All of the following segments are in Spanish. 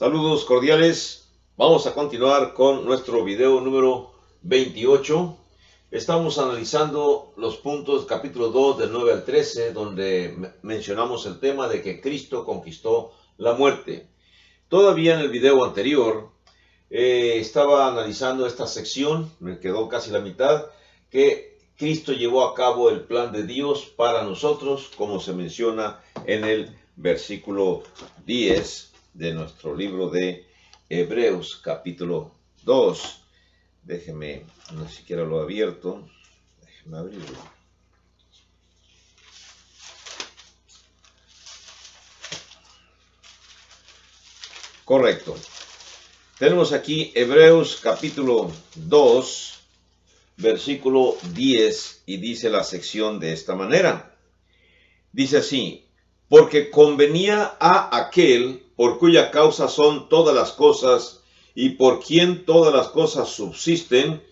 Saludos cordiales. Vamos a continuar con nuestro video número 28. Estamos analizando los puntos capítulo 2 del 9 al 13, donde mencionamos el tema de que Cristo conquistó la muerte. Todavía en el video anterior estaba analizando esta sección, me quedó casi la mitad, que Cristo llevó a cabo el plan de Dios para nosotros, como se menciona en el versículo 10 de nuestro libro de Hebreos, capítulo 2. Déjeme, no siquiera lo he abierto. Déjeme abrirlo. Correcto. Tenemos aquí Hebreos, capítulo 2, versículo 10, y dice la sección de esta manera. Dice así: porque convenía a aquel por cuya causa son todas las cosas, y por quien todas las cosas subsisten,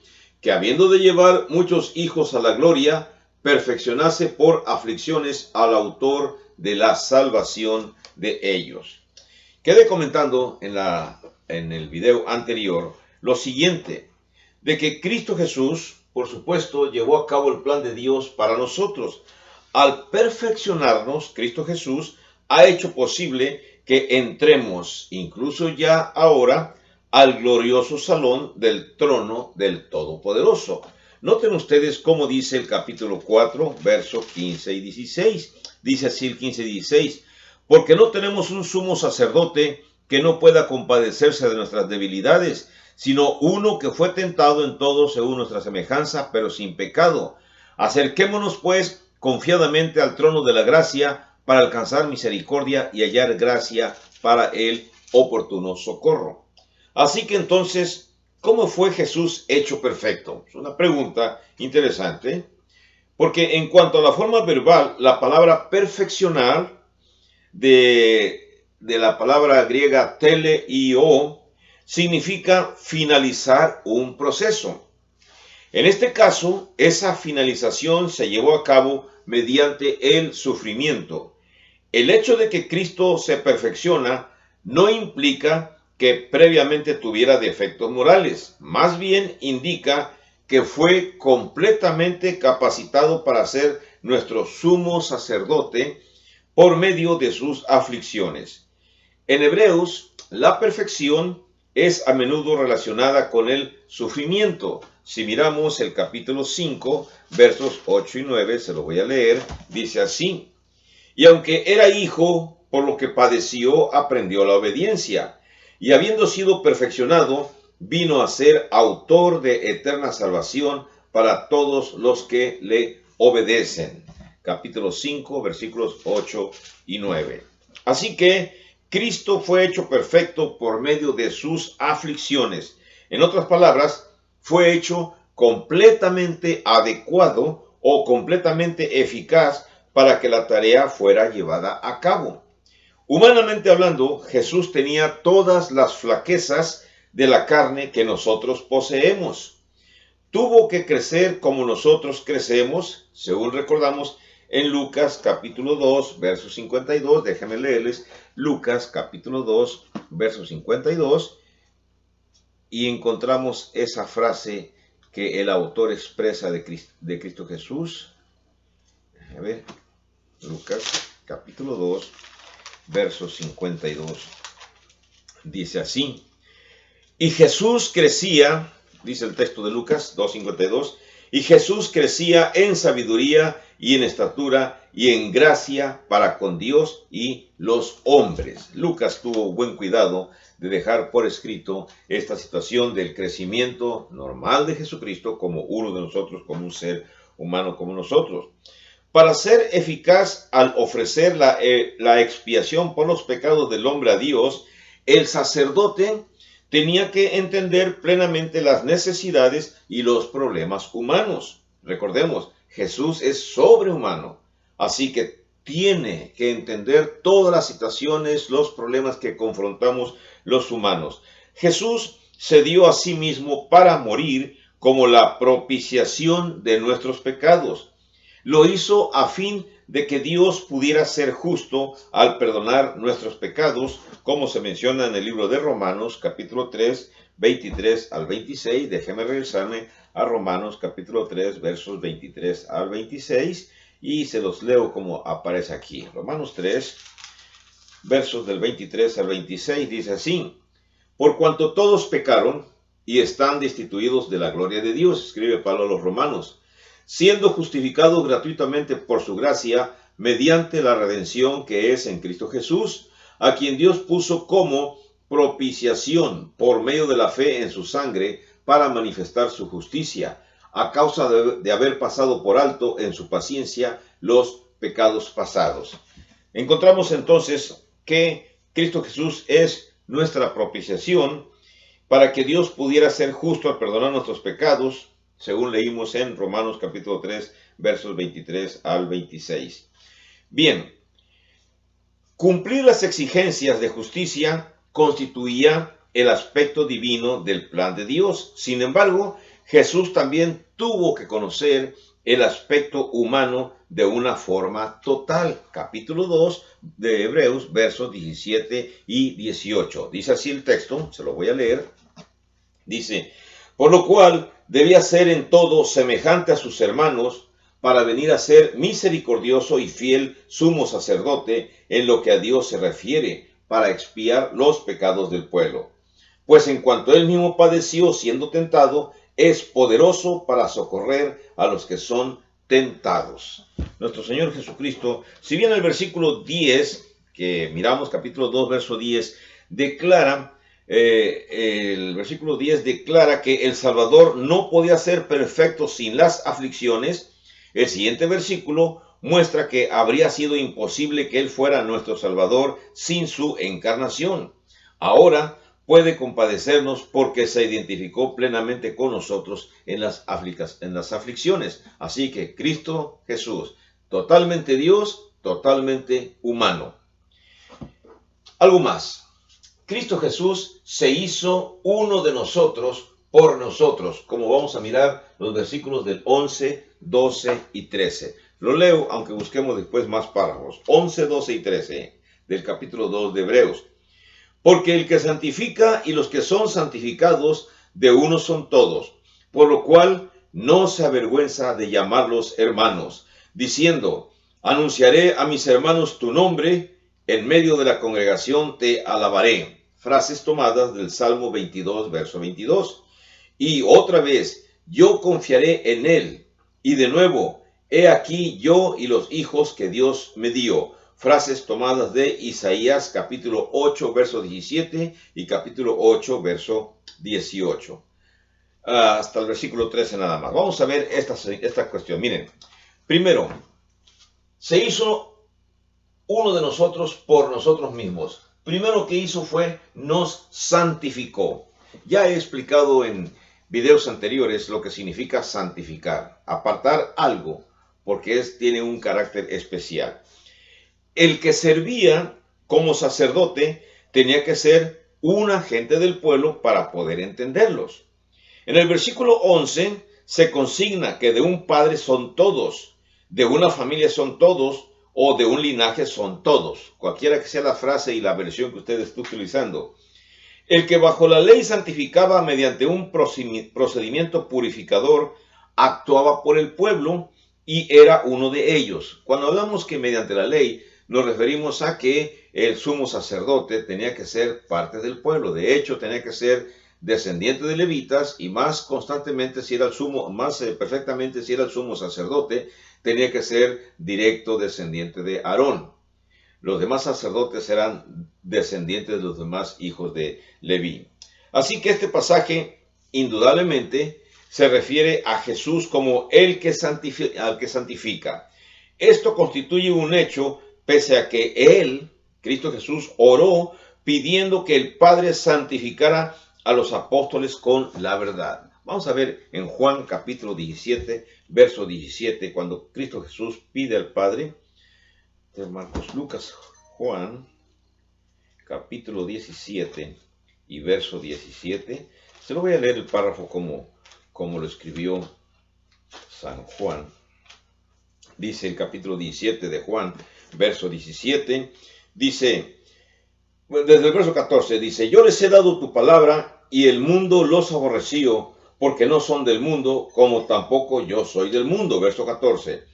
que habiendo de llevar muchos hijos a la gloria, perfeccionase por aflicciones al autor de la salvación de ellos. Quedé comentando en el video anterior lo siguiente, de que Cristo Jesús, por supuesto, llevó a cabo el plan de Dios para nosotros. Al perfeccionarnos, Cristo Jesús ha hecho posible que entremos, incluso ya ahora, al glorioso salón del trono del Todopoderoso. Noten ustedes cómo dice el capítulo 4, versos 15 y 16. Dice así el 15 y 16. Porque no tenemos un sumo sacerdote que no pueda compadecerse de nuestras debilidades, sino uno que fue tentado en todo según nuestra semejanza, pero sin pecado. Acerquémonos, pues, confiadamente al trono de la gracia, para alcanzar misericordia y hallar gracia para el oportuno socorro. Así que entonces, ¿cómo fue Jesús hecho perfecto? Es una pregunta interesante, porque en cuanto a la forma verbal, la palabra perfeccionar, de la palabra griega teleio, significa finalizar un proceso. En este caso, esa finalización se llevó a cabo mediante el sufrimiento. El hecho de que Cristo se perfecciona no implica que previamente tuviera defectos morales, más bien indica que fue completamente capacitado para ser nuestro sumo sacerdote por medio de sus aflicciones. En Hebreos, la perfección es a menudo relacionada con el sufrimiento. Si miramos el capítulo 5, versos 8 y 9, se lo voy a leer, dice así: y aunque era hijo, por lo que padeció, aprendió la obediencia, y habiendo sido perfeccionado, vino a ser autor de eterna salvación para todos los que le obedecen. Capítulo 5, versículos 8 y 9. Así que Cristo fue hecho perfecto por medio de sus aflicciones. En otras palabras, fue hecho completamente adecuado o completamente eficaz para que la tarea fuera llevada a cabo. Humanamente hablando, Jesús tenía todas las flaquezas de la carne que nosotros poseemos. Tuvo que crecer como nosotros crecemos, según recordamos en Lucas capítulo 2, verso 52. Déjenme leerles Lucas capítulo 2, verso 52. Y encontramos esa frase que el autor expresa de Cristo Jesús. A ver, Lucas capítulo 2, verso 52. Dice así: y Jesús crecía, dice el texto de Lucas 2:52, y Jesús crecía en sabiduría y en estatura y en gracia para con Dios y los hombres. Lucas tuvo buen cuidado de dejar por escrito esta situación del crecimiento normal de Jesucristo como uno de nosotros, como un ser humano como nosotros. Para ser eficaz al ofrecer la expiación por los pecados del hombre a Dios, el sacerdote tenía que entender plenamente las necesidades y los problemas humanos. Recordemos, Jesús es sobrehumano, así que tiene que entender todas las situaciones, los problemas que confrontamos los humanos. Jesús se dio a sí mismo para morir como la propiciación de nuestros pecados. Lo hizo a fin de que Dios pudiera ser justo al perdonar nuestros pecados, como se menciona en el libro de Romanos, capítulo 3, 23 al 26. Déjeme regresarme a Romanos, capítulo 3, versos 23 al 26, y se los leo como aparece aquí. Romanos 3, versos del 23 al 26, dice así: por cuanto todos pecaron y están destituidos de la gloria de Dios, escribe Pablo a los romanos, siendo justificados gratuitamente por su gracia, mediante la redención que es en Cristo Jesús, a quien Dios puso como propiciación por medio de la fe en su sangre, para manifestar su justicia, a causa de haber pasado por alto en su paciencia los pecados pasados. Encontramos entonces que Cristo Jesús es nuestra propiciación para que Dios pudiera ser justo al perdonar nuestros pecados, según leímos en Romanos capítulo 3, versos 23 al 26. Bien, cumplir las exigencias de justicia constituía el aspecto divino del plan de Dios. Sin embargo, Jesús también tuvo que conocer el aspecto humano de una forma total. Capítulo 2 de Hebreos, versos 17 y 18. Dice así el texto, se lo voy a leer. Dice: por lo cual debía ser en todo semejante a sus hermanos, para venir a ser misericordioso y fiel sumo sacerdote en lo que a Dios se refiere, para expiar los pecados del pueblo. Pues en cuanto él mismo padeció siendo tentado, es poderoso para socorrer a los que son tentados. Nuestro Señor Jesucristo, si bien el versículo 10, que miramos capítulo 2, verso 10, declara, el versículo 10 declara que el Salvador no podía ser perfecto sin las aflicciones. El siguiente versículo muestra que habría sido imposible que Él fuera nuestro Salvador sin su encarnación. Ahora puede compadecernos porque se identificó plenamente con nosotros en las aflicciones. Así que Cristo Jesús, totalmente Dios, totalmente humano. Algo más. Cristo Jesús se hizo uno de nosotros por nosotros, como vamos a mirar los versículos del 11, 12 y 13. Lo leo, aunque busquemos después más párrafos. 11, 12 y 13 del capítulo 2 de Hebreos. Porque el que santifica y los que son santificados, de uno son todos, por lo cual no se avergüenza de llamarlos hermanos, diciendo: anunciaré a mis hermanos tu nombre, en medio de la congregación te alabaré. Frases tomadas del Salmo 22, verso 22. Y otra vez: yo confiaré en él. Y de nuevo: he aquí yo y los hijos que Dios me dio. Frases tomadas de Isaías capítulo 8, verso 17 y capítulo 8, verso 18. Hasta el versículo 13 nada más. Vamos a ver esta cuestión. Miren, primero, se hizo uno de nosotros por nosotros mismos. Primero que hizo fue nos santificó. Ya he explicado en videos anteriores lo que significa santificar. Apartar algo porque tiene un carácter especial. El que servía como sacerdote tenía que ser un agente del pueblo para poder entenderlos. En el versículo 11 se consigna que de un padre son todos, de una familia son todos, o de un linaje son todos, cualquiera que sea la frase y la versión que usted esté utilizando. El que bajo la ley santificaba mediante un procedimiento purificador, actuaba por el pueblo y era uno de ellos. Cuando hablamos que mediante la ley, nos referimos a que el sumo sacerdote tenía que ser parte del pueblo. De hecho, tenía que ser descendiente de levitas, y más constantemente, si era el sumo, más perfectamente si era el sumo sacerdote, tenía que ser directo descendiente de Aarón. Los demás sacerdotes eran descendientes de los demás hijos de Leví. Así que este pasaje indudablemente se refiere a Jesús como el que santifica. Esto constituye un hecho, pese a que Él, Cristo Jesús, oró pidiendo que el Padre santificara a los apóstoles con la verdad. Vamos a ver en Juan capítulo 17, verso 17, cuando Cristo Jesús pide al Padre. De Marcos, Lucas, Juan, capítulo 17 y verso 17. Se lo voy a leer el párrafo como lo escribió San Juan. dice el capítulo 17 de Juan, verso 17, dice, desde el verso 14, dice, yo les he dado tu palabra y el mundo los aborreció, porque no son del mundo, como tampoco yo soy del mundo. Verso 14,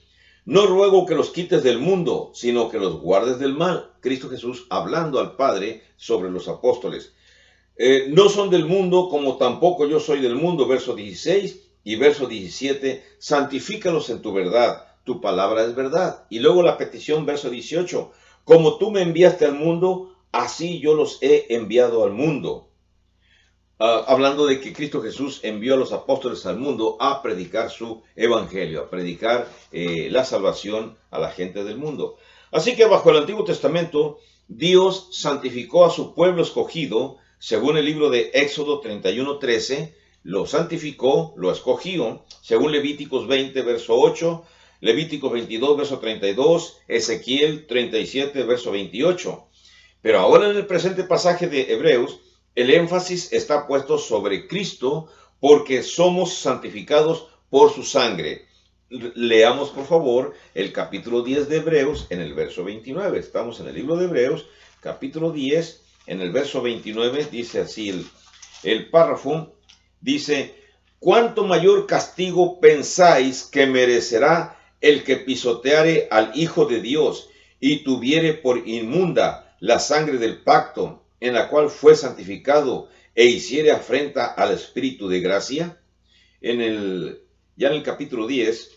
no ruego que los quites del mundo, sino que los guardes del mal. Cristo Jesús hablando al Padre sobre los apóstoles. No son del mundo, como tampoco yo soy del mundo. Verso 16 y verso 17, santifícalos en tu verdad, tu palabra es verdad. Y luego la petición, verso 18, como tú me enviaste al mundo, así yo los he enviado al mundo. Hablando de que Cristo Jesús envió a los apóstoles al mundo a predicar su evangelio, a predicar la salvación a la gente del mundo. Así que bajo el Antiguo Testamento, Dios santificó a su pueblo escogido, según el libro de Éxodo 31:13, lo santificó, lo escogió, según Levíticos 20, verso 8, Levíticos 22, verso 32, Ezequiel 37, verso 28. Pero ahora en el presente pasaje de Hebreos, el énfasis está puesto sobre Cristo porque somos santificados por su sangre. Leamos por favor el capítulo 10 de Hebreos en el verso 29. Estamos en el libro de Hebreos, capítulo 10, en el verso 29, dice así el párrafo, dice, ¿cuánto mayor castigo pensáis que merecerá el que pisoteare al Hijo de Dios y tuviere por inmunda la sangre del pacto, en la cual fue santificado, e hiciere afrenta al Espíritu de gracia? Ya en el capítulo 10,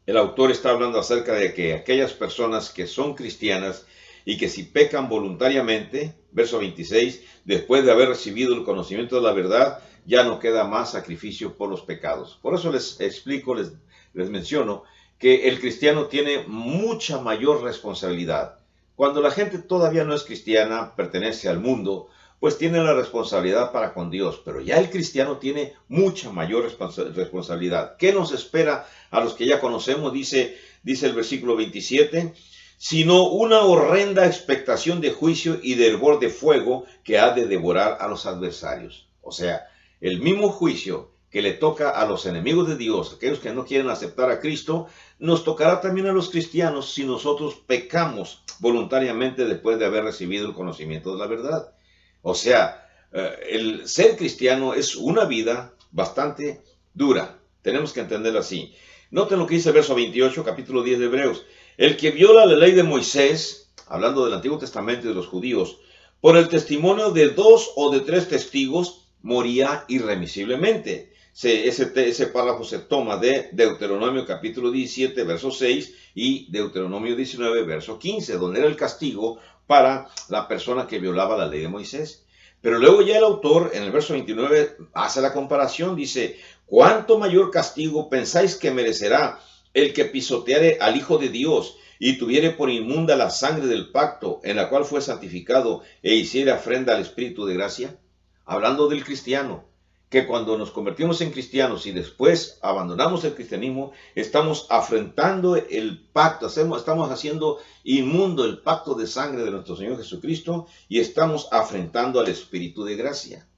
el autor está hablando acerca de que aquellas personas que son cristianas y que si pecan voluntariamente, verso 26, después de haber recibido el conocimiento de la verdad, ya no queda más sacrificio por los pecados. Por eso les explico, les menciono, que el cristiano tiene mucha mayor responsabilidad. Cuando la gente todavía no es cristiana, pertenece al mundo, pues tiene la responsabilidad para con Dios. Pero ya el cristiano tiene mucha mayor responsabilidad. ¿Qué nos espera a los que ya conocemos? Dice el versículo 27, sino una horrenda expectación de juicio y de hervor de fuego que ha de devorar a los adversarios. O sea, el mismo juicio que le toca a los enemigos de Dios, aquellos que no quieren aceptar a Cristo, nos tocará también a los cristianos si nosotros pecamos voluntariamente después de haber recibido el conocimiento de la verdad. O sea, el ser cristiano es una vida bastante dura. Tenemos que entenderlo así. Noten lo que dice el verso 28, capítulo 10 de Hebreos. El que viola la ley de Moisés, hablando del Antiguo Testamento y de los judíos, por el testimonio de 2 o de 3 testigos, moría irremisiblemente. Ese párrafo se toma de Deuteronomio capítulo 17, verso 6 y Deuteronomio 19, verso 15, donde era el castigo para la persona que violaba la ley de Moisés. Pero luego ya el autor en el verso 29 hace la comparación, dice, ¿cuánto mayor castigo pensáis que merecerá el que pisoteare al Hijo de Dios y tuviere por inmunda la sangre del pacto en la cual fue santificado e hiciere afrenta al Espíritu de gracia? Hablando del cristiano, que cuando nos convertimos en cristianos y después abandonamos el cristianismo, estamos afrentando el pacto, estamos haciendo inmundo el pacto de sangre de nuestro Señor Jesucristo y estamos afrentando al Espíritu de gracia.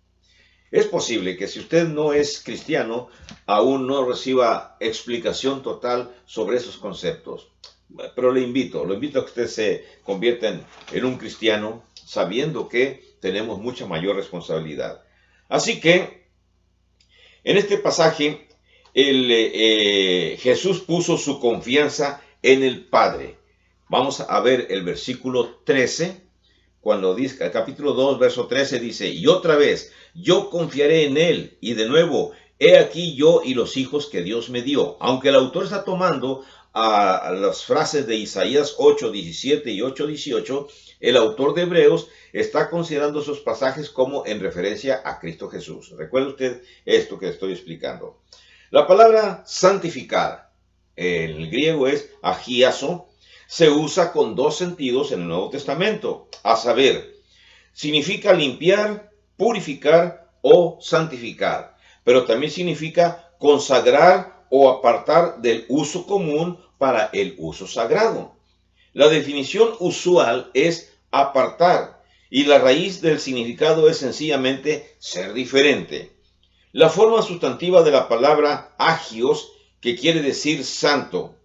Es posible que si usted no es cristiano, aún no reciba explicación total sobre esos conceptos. Pero lo invito a que usted se convierta en un cristiano sabiendo que tenemos mucha mayor responsabilidad. Así que, en este pasaje, Jesús puso su confianza en el Padre. Vamos a ver el versículo 13, cuando dice, el capítulo 2, verso 13 dice, y otra vez, yo confiaré en Él, y de nuevo, he aquí yo y los hijos que Dios me dio. Aunque el autor está tomando a las frases de Isaías 8:17 y 8:18, el autor de Hebreos está considerando esos pasajes como en referencia a Cristo Jesús. Recuerde usted esto que estoy explicando. La palabra santificar, en el griego es agiazo, se usa con 2 sentidos en el Nuevo Testamento, a saber, significa limpiar, purificar o santificar, pero también significa consagrar o apartar del uso común para el uso sagrado. La definición usual es apartar, y la raíz del significado es sencillamente ser diferente. La forma sustantiva de la palabra agios, que quiere decir santo,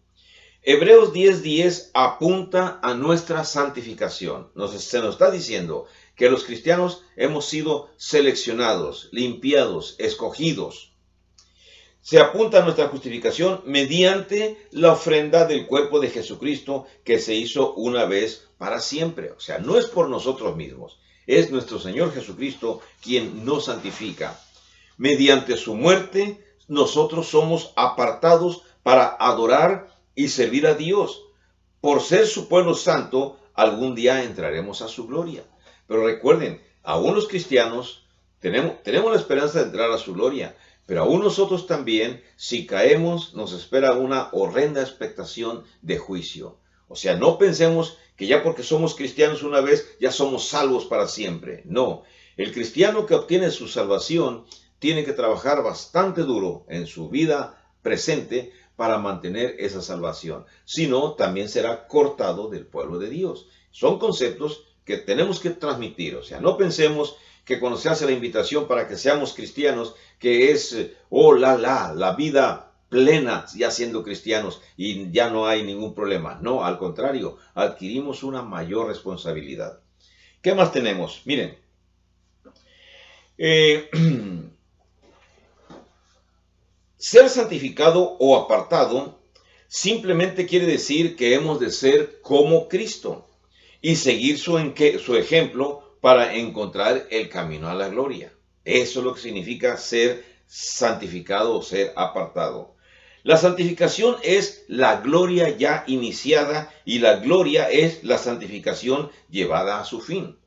Hebreos 10:10 apunta a nuestra santificación. Se nos está diciendo que los cristianos hemos sido seleccionados, limpiados, escogidos. Se apunta a nuestra justificación mediante la ofrenda del cuerpo de Jesucristo que se hizo una vez para siempre. O sea, no es por nosotros mismos, es nuestro Señor Jesucristo quien nos santifica. Mediante su muerte, nosotros somos apartados para adorar y servir a Dios. Por ser su pueblo santo, algún día entraremos a su gloria. Pero recuerden, aún los cristianos tenemos la esperanza de entrar a su gloria. Pero aún nosotros también, si caemos, nos espera una horrenda expectación de juicio. O sea, no pensemos que ya porque somos cristianos una vez, ya somos salvos para siempre. No, el cristiano que obtiene su salvación tiene que trabajar bastante duro en su vida presente para mantener esa salvación. Si no, también será cortado del pueblo de Dios. Son conceptos que tenemos que transmitir. O sea, no pensemos que cuando se hace la invitación para que seamos cristianos, que es, la vida plena ya siendo cristianos y ya no hay ningún problema. No, al contrario, adquirimos una mayor responsabilidad. ¿Qué más tenemos? Miren, ser santificado o apartado simplemente quiere decir que hemos de ser como Cristo y seguir su ejemplo para encontrar el camino a la gloria. Eso es lo que significa ser santificado o ser apartado. La santificación es la gloria ya iniciada y la gloria es la santificación llevada a su fin.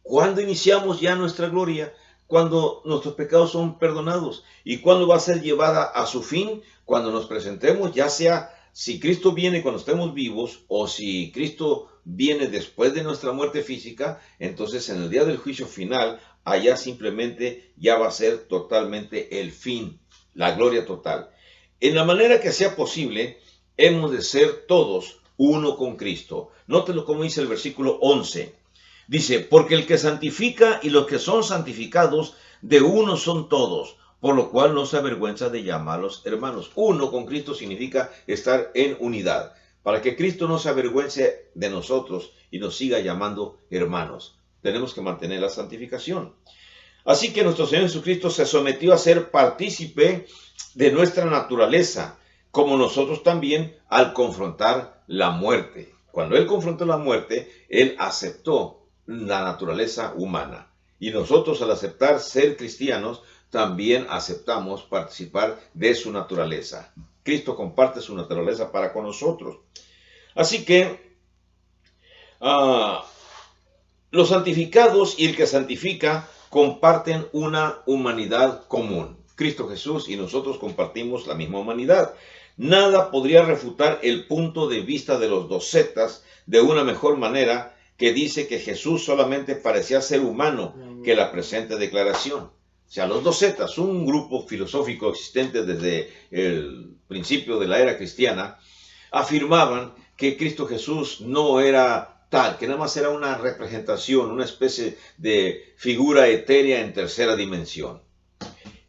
¿Cuándo iniciamos ya nuestra gloria? Cuando nuestros pecados son perdonados. ¿Y cuándo va a ser llevada a su fin? Cuando nos presentemos, ya sea si Cristo viene cuando estemos vivos o si Cristo viene después de nuestra muerte física, entonces en el día del juicio final, allá simplemente ya va a ser totalmente el fin, la gloria total. En la manera que sea posible, hemos de ser todos uno con Cristo. Nótelo como dice el versículo 11. Dice, porque el que santifica y los que son santificados, de uno son todos, por lo cual no se avergüenza de llamarlos hermanos. Uno con Cristo significa estar en unidad, para que Cristo no se avergüence de nosotros y nos siga llamando hermanos. Tenemos que mantener la santificación. Así que nuestro Señor Jesucristo se sometió a ser partícipe de nuestra naturaleza, como nosotros también al confrontar la muerte. Cuando Él confrontó la muerte, Él aceptó la naturaleza humana. Y nosotros al aceptar ser cristianos, también aceptamos participar de su naturaleza. Cristo comparte su naturaleza para con nosotros. Así que los santificados y el que santifica comparten una humanidad común. Cristo Jesús y nosotros compartimos la misma humanidad. Nada podría refutar el punto de vista de los docetas de una mejor manera que dice que Jesús solamente parecía ser humano que la presente declaración. O sea, los docetas, un grupo filosófico existente desde el principio de la era cristiana, afirmaban que Cristo Jesús no era tal, que nada más era una representación, una especie de figura etérea en tercera dimensión.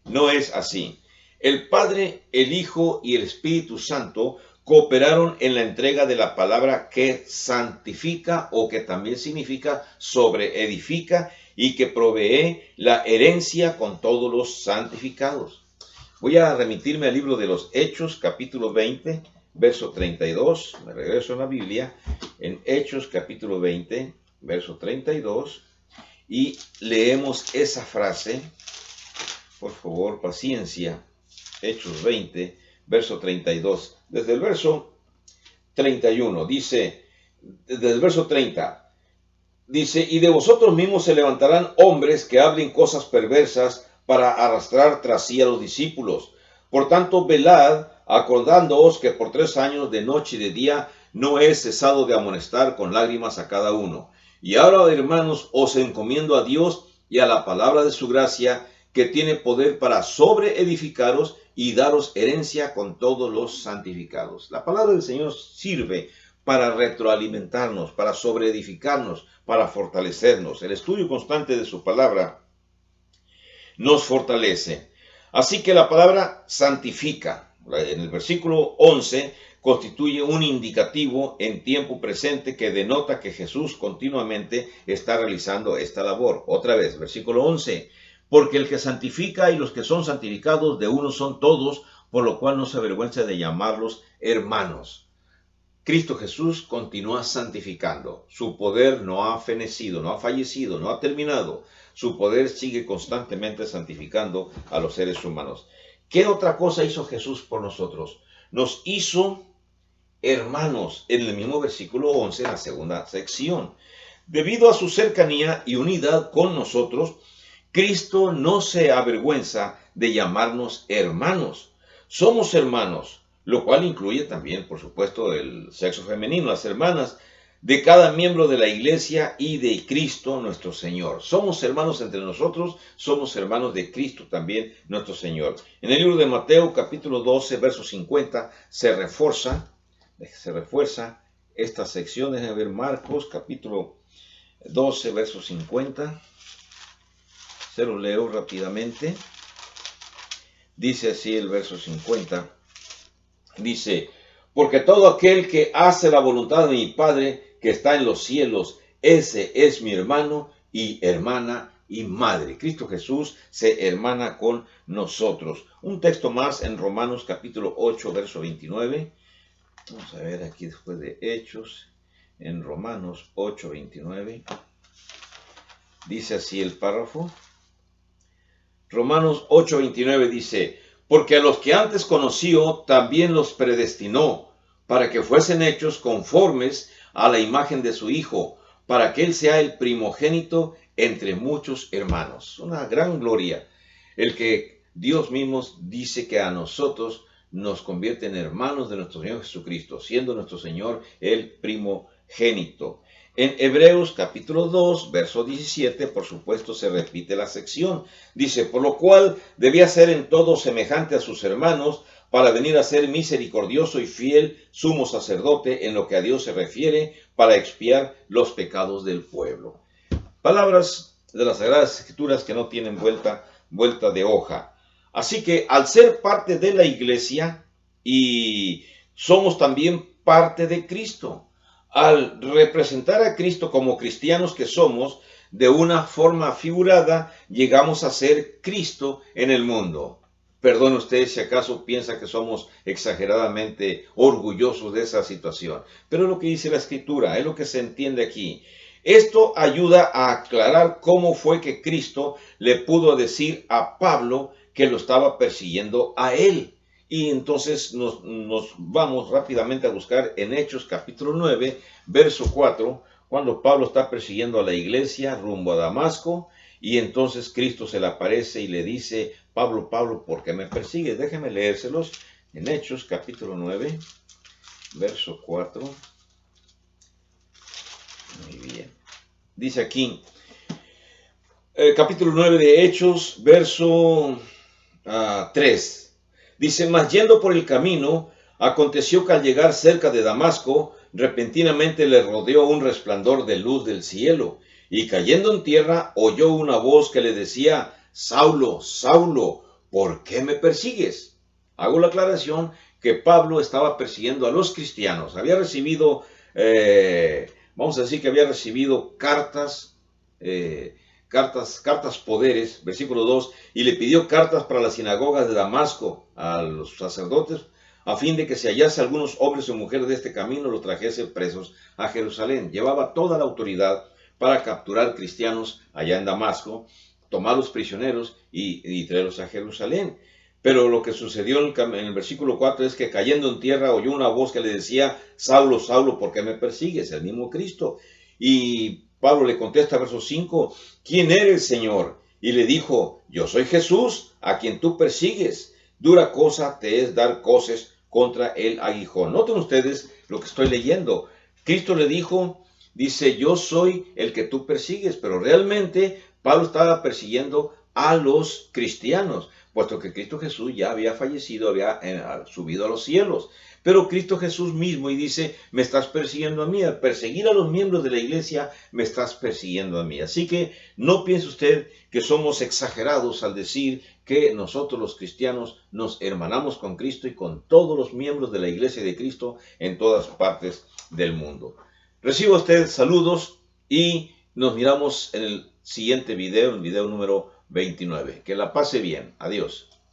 No es así. El Padre, el Hijo y el Espíritu Santo cooperaron en la entrega de la palabra que santifica o que también significa sobreedifica y que provee la herencia con todos los santificados. Voy a remitirme al libro de los Hechos, capítulo 20, verso 32. Me regreso a la Biblia, en Hechos, capítulo 20, verso 32, y leemos esa frase. Por favor, paciencia. Hechos 20, verso 32. Desde el verso 31, dice, desde el verso 30, dice, y de vosotros mismos se levantarán hombres que hablen cosas perversas para arrastrar tras sí a los discípulos. Por tanto, velad, acordándoos que por 3 años de noche y de día no he cesado de amonestar con lágrimas a cada uno. Y ahora, hermanos, os encomiendo a Dios y a la palabra de su gracia, que tiene poder para sobreedificaros y daros herencia con todos los santificados. La palabra del Señor sirve para retroalimentarnos, para sobreedificarnos, para fortalecernos. El estudio constante de su palabra nos fortalece. Así que la palabra santifica, en el versículo 11, constituye un indicativo en tiempo presente que denota que Jesús continuamente está realizando esta labor. Otra vez, versículo 11. Porque el que santifica y los que son santificados de uno son todos, por lo cual no se avergüenza de llamarlos hermanos. Cristo Jesús continúa santificando. Su poder no ha fenecido, no ha fallecido, no ha terminado. Su poder sigue constantemente santificando a los seres humanos. ¿Qué otra cosa hizo Jesús por nosotros? Nos hizo hermanos, en el mismo versículo 11, en la segunda sección. Debido a su cercanía y unidad con nosotros, Cristo no se avergüenza de llamarnos hermanos. Somos hermanos, lo cual incluye también, por supuesto, el sexo femenino, las hermanas de cada miembro de la iglesia y de Cristo nuestro Señor. Somos hermanos entre nosotros, somos hermanos de Cristo también nuestro Señor. En el libro de Mateo, capítulo 12, verso 50, se refuerza esta sección. Déjenme ver Marcos, capítulo 12, verso 50. Se lo leo rápidamente. Dice así el verso 50. Dice, porque todo aquel que hace la voluntad de mi Padre que está en los cielos, ese es mi hermano y hermana y madre. Cristo Jesús se hermana con nosotros. Un texto más en Romanos capítulo 8, verso 29. Vamos a ver aquí después de Hechos, en Romanos 8, 29. Dice así el párrafo. Romanos 8:29 dice, porque a los que antes conoció también los predestinó, para que fuesen hechos conformes a la imagen de su Hijo, para que Él sea el primogénito entre muchos hermanos. Una gran gloria, el que Dios mismo dice que a nosotros nos convierte en hermanos de nuestro Señor Jesucristo, siendo nuestro Señor el primogénito. En Hebreos capítulo 2, verso 17, por supuesto, se repite la sección. Dice, por lo cual debía ser en todo semejante a sus hermanos, para venir a ser misericordioso y fiel sumo sacerdote en lo que a Dios se refiere, para expiar los pecados del pueblo. Palabras de las Sagradas Escrituras que no tienen vuelta de hoja. Así que al ser parte de la iglesia, y somos también parte de Cristo, al representar a Cristo como cristianos que somos, de una forma figurada, llegamos a ser Cristo en el mundo. Perdone usted si acaso piensa que somos exageradamente orgullosos de esa situación, pero es lo que dice la Escritura, es lo que se entiende aquí. Esto ayuda a aclarar cómo fue que Cristo le pudo decir a Pablo que lo estaba persiguiendo a él. Y entonces nos vamos rápidamente a buscar en Hechos capítulo 9, verso 4, cuando Pablo está persiguiendo a la iglesia rumbo a Damasco, y entonces Cristo se le aparece y le dice, Pablo, Pablo, ¿por qué me persigues? Déjeme leérselos en Hechos capítulo 9, verso 4. Muy bien. Dice aquí, capítulo 9 de Hechos, verso 3. Dice, mas yendo por el camino, aconteció que al llegar cerca de Damasco, repentinamente le rodeó un resplandor de luz del cielo, y cayendo en tierra, oyó una voz que le decía, Saulo, Saulo, ¿por qué me persigues? Hago la aclaración que Pablo estaba persiguiendo a los cristianos. Había recibido, vamos a decir que había recibido cartas poderes, versículo 2, y le pidió cartas para las sinagogas de Damasco a los sacerdotes, a fin de que si hallase algunos hombres o mujeres de este camino, los trajese presos a Jerusalén. Llevaba toda la autoridad para capturar cristianos allá en Damasco, tomarlos prisioneros y traerlos a Jerusalén. Pero lo que sucedió en el versículo 4 es que cayendo en tierra oyó una voz que le decía, Saulo, Saulo, ¿por qué me persigues? El mismo Cristo. Y Pablo le contesta, verso 5, ¿quién eres, Señor? Y le dijo, yo soy Jesús, a quien tú persigues. Dura cosa te es dar coces contra el aguijón. Noten ustedes lo que estoy leyendo. Cristo le dijo, dice, yo soy el que tú persigues, pero realmente Pablo estaba persiguiendo a los cristianos, puesto que Cristo Jesús ya había fallecido, había subido a los cielos. Pero Cristo Jesús mismo y dice, me estás persiguiendo a mí, al perseguir a los miembros de la iglesia, me estás persiguiendo a mí. Así que no piense usted que somos exagerados al decir que nosotros los cristianos nos hermanamos con Cristo y con todos los miembros de la iglesia de Cristo en todas partes del mundo. Reciba usted saludos y nos miramos en el siguiente video, el video número 29. Que la pase bien. Adiós.